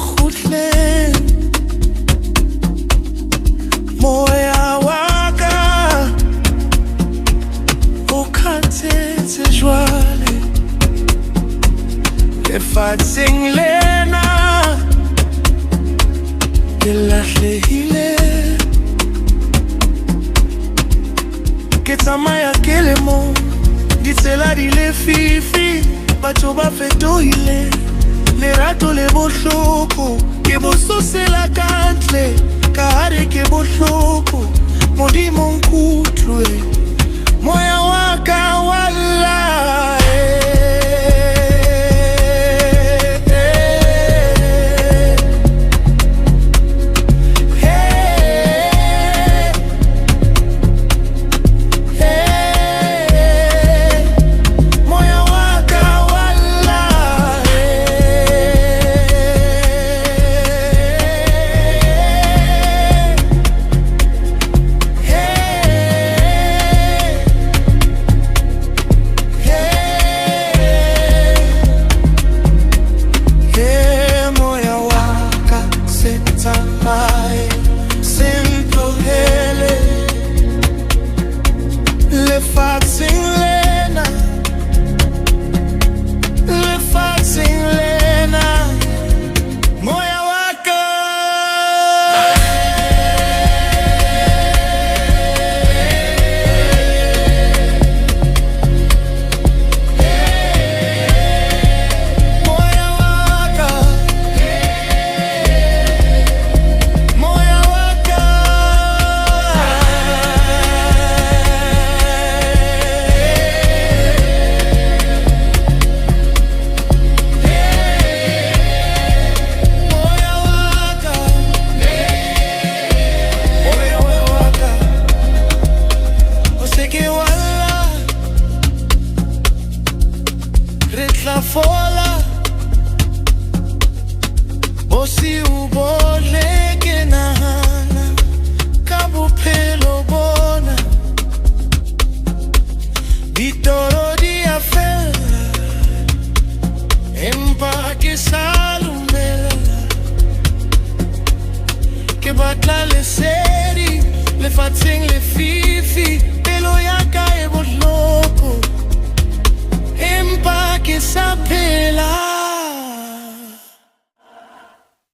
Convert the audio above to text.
makhutleng. Moya Waka o khathetse jwale lefatsheng lena ke lahlehile. Ke tsamaya ke le mong, ditsela di le fifi, batho ba fetohile, lerato le bohloko ke bo sosela kantle, ka hare ke bohloko modimo nkutlwe. Moya Waka wallahi fola bosi ubole ke nahana ka bophelo bona, ditoro di a fela empa ke sa lumela. Ke batla lesedi lefatsheng le fifi, pelo ya ka